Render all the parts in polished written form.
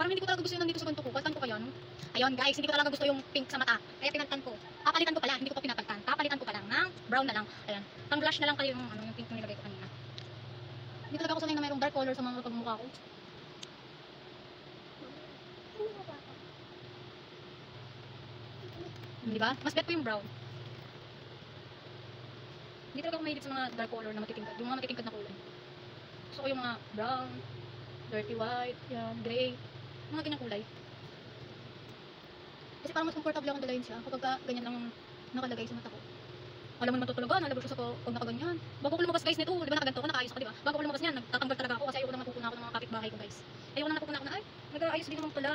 Parang hindi ko talaga gusto yung nandito sa ganito ko. Paltan ko kaya, no? Ayun guys, hindi ko talaga gusto yung pink sa mata. Kaya pinaltan ko. Papalitan ko pala, hindi ko pa pinapaltan. Papalitan ko pa lang ng brown na lang. Ayan. Pang blush na lang kayo yung, ano, yung pink na nilagay ko kanina. Hindi talaga ako sanay na mayroong dark color sa mga pagmumukha ko. Di ba? Mas bet ko yung brown. Hindi talaga ako mahilig sa mga dark color na matitingkad. Yung mga matitingkad na kulay. Gusto ko yung mga brown, dirty white, yan, gray. Mga ganyang kulay. Kasi parang mas comfortable akong dalayin siya kapag ganyan lang nakalagay sa mata ko. Alam mo naman tutulugan, nalabos ako pag nakaganyan. Bago ko lumabas guys nito, di ba nakaganto ko, nakaayos ako, di ba? Bago ko lumabas niyan, nagtatanggal talaga ako kasi ayoko nang napupuna ako ng mga kapitbahay ko guys. Ayoko nang napupuna ako na, ay, nag-aayos din naman pala.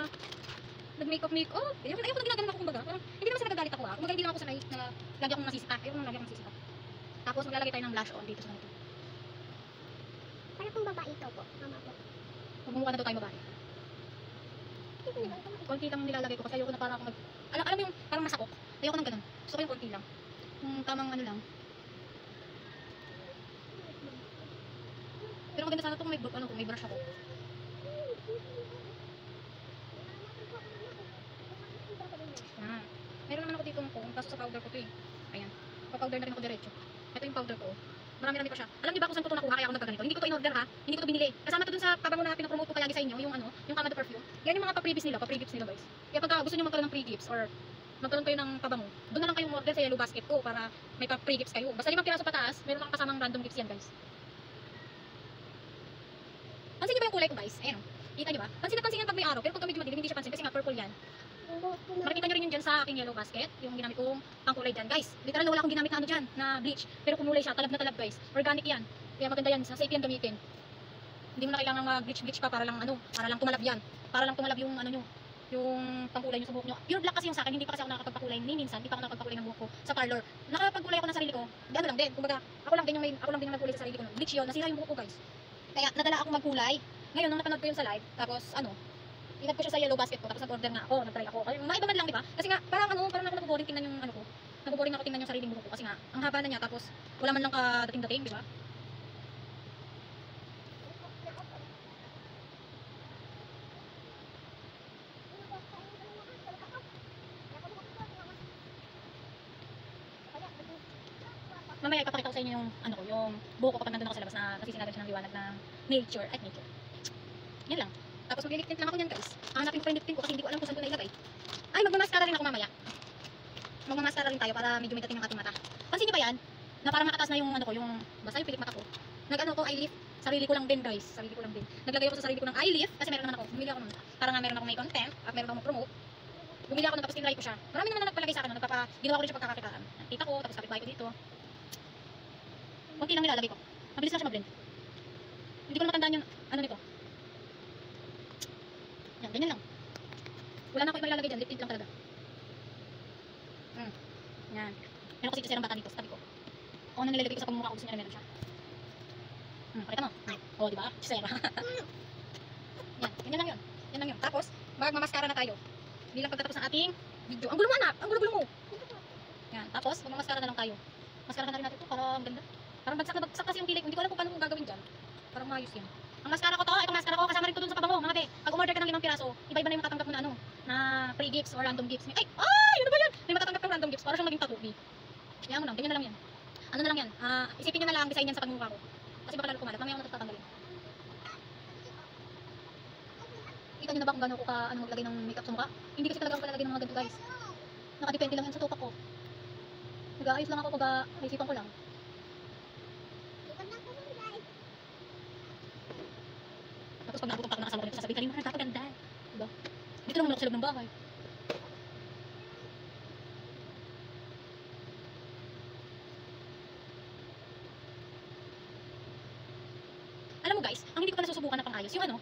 Nag-makeup. Ayoko na ginaganon ako kumbaga. Parang hindi naman sa nagagalit ako kumbaga hindi lang ako sanay na lagi akong nasisita. Ayoko nang lagi akong nasisita. Tapos maglalagay tayo ng blush on dito sa ganito. Para kung babae ito po, mama po. Magmumukha na daw tayo babae. Konti lang nilalagay ko kasi ayoko na parang ako alam mo yung parang masakok. Ayoko nang ganun. Gusto ko yung konti lang. Yung tamang ano lang. Pero maganda sana ito kung may brush ako. Ah, meron naman ako dito kung kaso sa powder ko to eh. Ayan. Pa-powder na rin ako diretso. Ito yung powder ko. Marami-rami pa siya. Alam niyo ba kung saan ko ito nakuha kaya ako nagkaganito? Hindi ko to in-order ha. Hindi ko to binili. Kasama to dun sa pabango na pinapromote ko palagi sa inyo, yung ano, yung Kamado perfume. Yan yung mga pa-free gifts nila guys. Kaya pagka gusto niyo magkaroon ng free gifts or magkaroon kayo ng pabango, doon na lang kayong order sa Yellow Basket ko para may pa-free gifts kayo. Basta 5 piraso pataas, meron lang kasamang random gifts yan guys. Pansin niyo ba yung kulay ko guys? Ayan o. Kita niyo ba? Pansin na pansin yan pag may araw, pero pag medyo madilim hindi siya pansin kasi nga purple yan. Makikita nyo rin yun dyan sa aking Yellow Basket, yung ginamit kong pangkulay dyan. Guys, literal wala akong ginamit na ano dyan, na bleach. Pero kumulay siya, talab na talab guys. Organic yan. Kaya maganda yan, sa safe yan gamitin. Hindi mo na kailangan mag-bleach pa para lang ano, para lang tumalab yan. Para lang tumalab yung ano nyo, yung pangkulay nyo sa buhok nyo. Pure black kasi yung sa akin, hindi pa kasi ako nakakapagpakulay ni minsan, hindi pa ako nakakapagpakulay ng buhok ko sa parlor. Nakakapagkulay ako ng sarili ko, ano lang din, kumbaga, ako lang din yung nagkulay sa sarili ko. Bleach yun, nasira yung buhok ko guys. Kaya nadala ako magkulay. Ngayon, nung napanood ko yun sa live, tapos ano, ingat ko siya sa Yellow Basket ko, tapos nag-order nga ako, nag-try ako. Ay, maiba man lang, di ba? Kasi nga, parang ako naboboring tingnan yung ano ko. Naboboring ako tingnan yung sariling buhok ko kasi nga, ang haba na niya, tapos wala man lang kadating-dating, di ba? Mamaya ipapakita ko sa inyo yung ano ko, yung buhok ko kapag nandun ako sa labas na nasisinagan siya ng liwanag ng nature at nature. Yan lang. Tapos maglilip tint lang ako niyan guys. Hanapin ko pa yung lip tint ko kasi hindi ko alam kung saan ko nailagay. Ay, magmamaskara rin ako mamaya. Magmamaskara rin tayo para medyo may dating ng ating mata. Pansin niyo ba yan? Na parang nakataas na yung ano ko, yung basta yung pilik mata ko. Nag-ano ko, eye lift. Sarili ko lang din guys. Sarili ko lang din. Naglagay ako sa sarili ko ng eye lift kasi meron naman ako. Bumili ako nun. Para nga meron ako may content at meron akong promote. Bumili ako nun tapos tinry ko siya. Marami naman na nagpalagay sa akin. Ginawa ko rin siya pagkakakitaan. Tita ko, tapos kapitbahay ko dito. Kunti lang nilalagay ko. Mabilis lang siya mag-blend. Hindi ko na matandaan yung ano nito. Yan, ganyan lang. Wala na ako ibang ilalagay dyan, lip tint lang talaga. Yan. Meron kasi sirang bata dito sa tabi ko. Ako na nilalagay ko sa pamumukha ko, gusto niya na meron siya. Pakita mo. O, diba? Sira. Yan, ganyan lang yun. Yan lang yun. Tapos, magmamaskara na tayo. Hindi lang pagkatapos ng ating video. Ang gulo mo anak! Ang gulo mo! Yan, tapos, magmamaskara na lang tayo. Maskara na rin natin ito para maganda. Parang bagsak na bagsak kasi yung kilay ko. Hindi ko alam kung paano kong gagawin dyan. Parang maayos yan. Ang maskara ko to, itong maskara ko, kasama rin ko dun sa pabango, mga te. Pag umorder ka ng 5 piraso, iba-iba na yung matatanggap mo na ano, na free gifts or random gifts. Ay! Ano ba yan? May matatanggap kang random gifts para siyang maging tattoo. Kaya mo lang, ganyan na lang yan. Ano na lang yan? Isipin nyo na lang ang design yan sa pagmumukha ko. Kasi baka lalo kumalat, mamaya ako natatanggalin. Kita nyo na ba kung gano'n ko maglagay ng makeup sa mukha? Hindi kasi talaga ako palalagay ng mga ganito guys. Nakadepende lang yan sa tupak ko. Nag-aayos lang ako pag naisipan ko lang. Tapos pag naabot ang nakasama ko nito, sasabihin kanina, napakaganda. Diba? Dito lang muna ako sa loob ng bahay. Alam mo guys, ang hindi ko pa nasusubukan na pang-ayos, yung ano,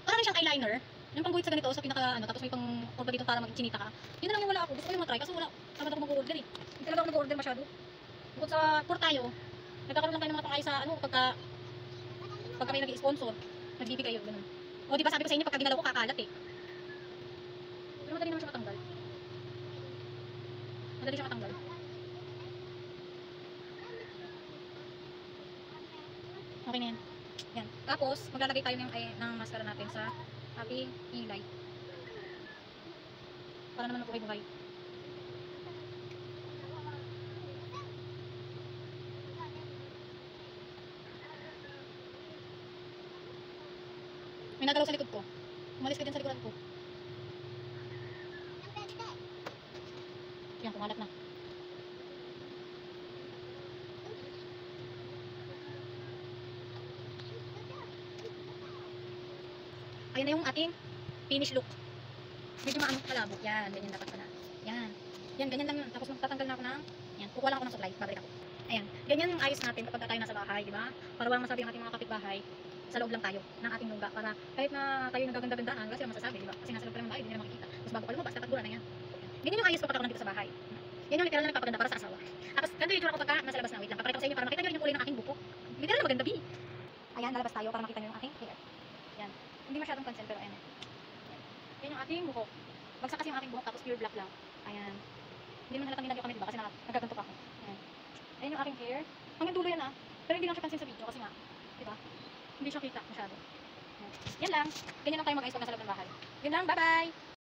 parang siyang eyeliner, yung pang-guhit sa ganito, sa pinaka ano, tapos may pang-orba dito para mag-chinita ka. Yun na lang yung wala ako. Gusto ko yung matry, kasi wala. Tamad ako mag-order eh. Hindi talaga ako nag-order masyado. Bukod sa tour tayo, nagkakaroon lang kayo ng mga pang-ayos sa ano, pagka may nag-i-sponsor. Nagbibigay yun, ganun. O diba sabi ko sa inyo, pagka ginalaw ko kakalat eh. Pero madali naman siya matanggal. Madali siya matanggal. Okay na yan. Yan. Tapos, maglalagay tayo ng mascara natin sa ating kilay. Para naman mabuhay-buhay. May nagalaw sa likod ko. Umalis ka dyan sa likuran ko. Yan, kumalat na. Ayan na yung ating finish look. Medyo maano kalabo. Yan, ganyan dapat pala. Yan. Yan, ganyan lang yun. Tapos magtatanggal na ako ng, yan, kukuha lang ako ng supply. Babalik ako. Ayan. Ganyan yung ayos natin kapag tayo nasa bahay, di ba? Para walang masabi ang ating mga kapitbahay, sa loob lang tayo ng ating lungga. Para kahit na tayo nagaganda-gandahan, wala silang masasabi, di ba? Kasi nasa loob lang ng bahay, hindi nila makikita. Tapos bago ka lumabas, dapat gura na yan. Ganyan yung ayos kapag ako nandito sa bahay. Yan yung literal na nagpapaganda para sa asawa. Tapos, ganito yung itsura ko pagka nasa labas na. Wait lang, papakita ko sa inyo para makita nyo rin yung kulay ng aking buko. Literal na maganda, bi. Ayan, lalabas tayo para makita nyo yung aking hair. Yan. Hindi masyadong pansin, pero ayan. Yan yung ating buhok. Bagsak kasi yung aking buhok, tapos pure black lang. Ayan. Hindi naman halatang nilagyo kami, diba? Kasi nagaganto pa ako. Ayan. Ayan yung aking hair. Hanggang dulo yan ah. Pero hindi lang siya pansin sa video kasi nga, diba? Hindi siya kita masyado. Ayan. Yan lang. Ganyan lang tayo mag-ayos pag nasa loob ng bahay. Yun lang, bye-bye!